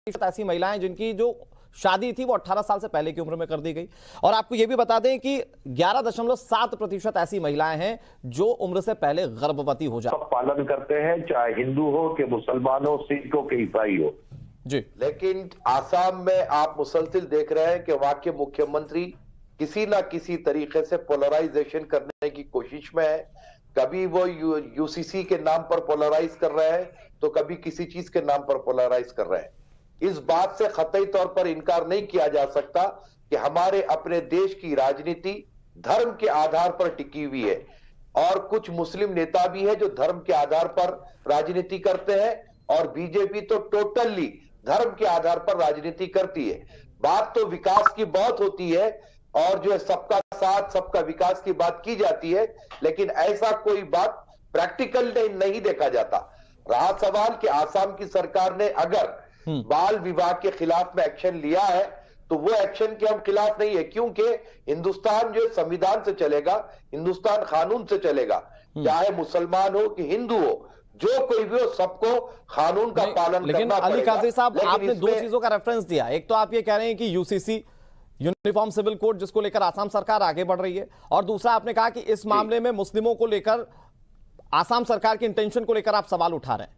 ऐसी महिलाएं जिनकी जो शादी थी वो 18 साल से पहले की उम्र में कर दी गई। और आपको यह भी बता दें कि 11.7% ऐसी महिलाएं हैं जो उम्र से पहले गर्भवती हो जाती सब पालन करते हैं, चाहे हिंदू हो कि मुसलमान हो, सिख हो कि ईसाई हो जी। लेकिन आसाम में आप मुसलसिल देख रहे हैं कि वहां के मुख्यमंत्री किसी ना किसी तरीके से पोलराइजेशन करने की कोशिश में है। कभी वो यूसीसी के नाम पर पोलराइज कर रहे हैं तो कभी किसी चीज के नाम पर पोलराइज कर रहे हैं। इस बात से कतई तौर पर इनकार नहीं किया जा सकता कि हमारे अपने देश की राजनीति धर्म के आधार पर टिकी हुई है और कुछ मुस्लिम नेता भी है जो धर्म के आधार पर राजनीति करते हैं और बीजेपी तो टोटली धर्म के आधार पर राजनीति करती है। बात तो विकास की बहुत होती है और जो है सबका साथ सबका विकास की बात की जाती है, लेकिन ऐसा कोई बात प्रैक्टिकल नहीं देखा जाता। रहा सवाल कि आसाम की सरकार ने अगर बाल विवाह के खिलाफ में एक्शन लिया है तो वो एक्शन के हम खिलाफ नहीं है, क्योंकि हिंदुस्तान जो संविधान से चलेगा, हिंदुस्तान कानून से चलेगा, चाहे मुसलमान हो कि हिंदू हो, जो कोई भी हो सबको कानून का पालन लेकिन करना अली पड़ेगा। कादरी साहब, आपने दो चीजों का रेफरेंस दिया। एक तो आप ये कह रहे हैं कि यूसीसी यूनिफॉर्म सिविल कोड जिसको लेकर आसाम सरकार आगे बढ़ रही है, और दूसरा आपने कहा कि इस मामले में मुस्लिमों को लेकर आसाम सरकार के इंटेंशन को लेकर आप सवाल उठा रहे हैं।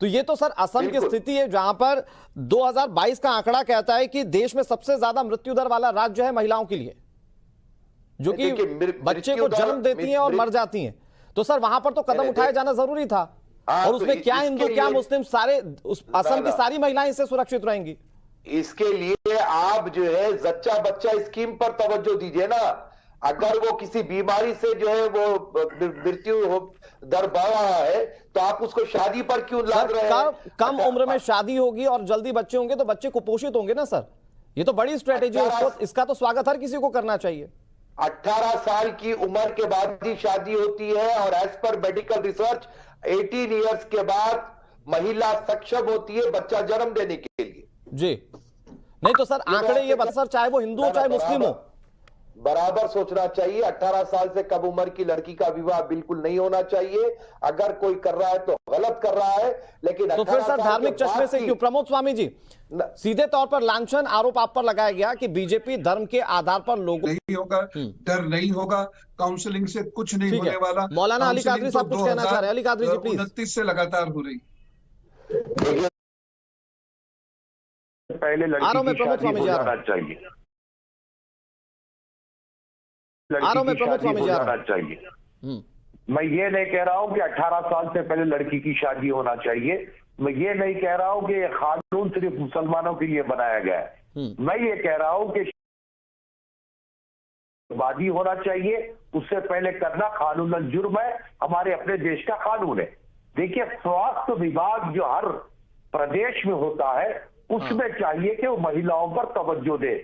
तो ये तो सर असम की स्थिति है जहां पर 2022 का आंकड़ा कहता है कि देश में सबसे ज्यादा मृत्यु दर वाला राज्य है महिलाओं के लिए, जो कि बच्चे को जन्म देती हैं और मर जाती हैं। तो सर वहां पर तो कदम उठाया जाना जरूरी था। और उसमें क्या हिंदू क्या मुस्लिम सारे असम की सारी महिलाएं इससे सुरक्षित रहेंगी। इसके लिए आप जो है जच्चा बच्चा स्कीम पर तवज्जो दीजिए ना। अगर वो किसी बीमारी से जो है वो मृत्यु दर बढ़ रहा है तो आप उसको शादी पर क्यों लाद रहे हैं? कम उम्र में शादी होगी और जल्दी बच्चे होंगे तो बच्चे कुपोषित होंगे ना सर। ये तो बड़ी स्ट्रेटेजी है, इसका तो स्वागत हर किसी को करना चाहिए। 18 साल की उम्र के बाद ही शादी होती है और as per medical research 18 years के बाद महिला सक्षम होती है बच्चा जन्म देने के लिए। जी नहीं तो सर आंकड़े ये बता सर, चाहे वो हिंदू हो चाहे मुस्लिम हो, बराबर सोचना चाहिए। 18 साल से कम उम्र की लड़की का विवाह बिल्कुल नहीं होना चाहिए। अगर कोई कर रहा है तो गलत कर रहा है, लेकिन तो फिर सर धार्मिक चश्मे से क्यों? प्रमोद स्वामी जी, सीधे तौर पर लांछन आरोप आप पर लगाया गया कि बीजेपी धर्म के आधार पर लोगों नहीं होगा, डर नहीं होगा, काउंसलिंग से कुछ नहीं होने वाला। मौलाना अली कादरी साहब कुछ कहना चाह रहे हैं। अली कादरी जी प्लीज। 29 से लगातार हो रही। पहले लड़की की शादी हो जाना चाहिए, मैं ये नहीं कह रहा हूं कि 18 साल से पहले लड़की की शादी होना चाहिए। मैं ये नहीं कह रहा हूं कि ये कानून सिर्फ मुसलमानों के लिए बनाया गया है। मैं ये कह रहा हूं कि शादी होना चाहिए, उससे पहले करना कानूनन जुर्म है, हमारे अपने देश का कानून है। देखिए, स्वास्थ्य विभाग जो हर प्रदेश में होता है उसमें चाहिए कि वो महिलाओं पर तवज्जो दे।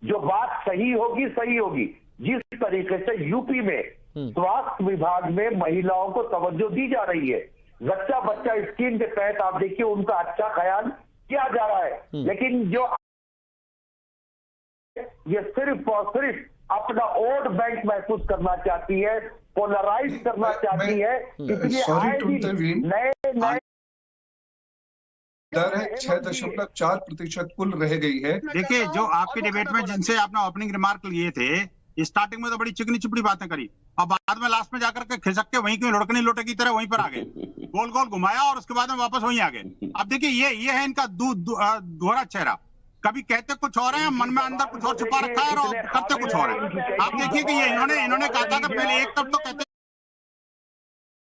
जो बात सही होगी। जिस तरीके से यूपी में स्वास्थ्य विभाग में महिलाओं को तवज्जो दी जा रही है, जच्चा बच्चा स्कीम के तहत आप देखिए उनका अच्छा ख्याल किया जा रहा है, लेकिन जो ये सिर्फ और सिर्फ अपना वोट बैंक महसूस करना चाहती है, पोलराइज करना चाहती है, इसलिए आए दिन नए दर है 6.4% कुल रह गई है। देखिए, जो आपकी डिबेट में जिनसे आपने ओपनिंग रिमार्क लिए थे, स्टार्टिंग में तो बड़ी चिकनी चिपड़ी बातें करी और बाद में लास्ट में जाकर के खिसक के वहीं क्यों लुढ़कनी लोटे की तरह वहीं पर आ गए, गोल गोल घुमाया और उसके बाद में वापस वहीं आ गए। अब देखिए, ये है इनका दोहरा चेहरा। कभी कहते कुछ और है, मन में अंदर कुछ और छुपा रखा है और करते कुछ और है। आप देखिए कि ये इन्होंने कहा था कि पहले एक तरफ तो कहते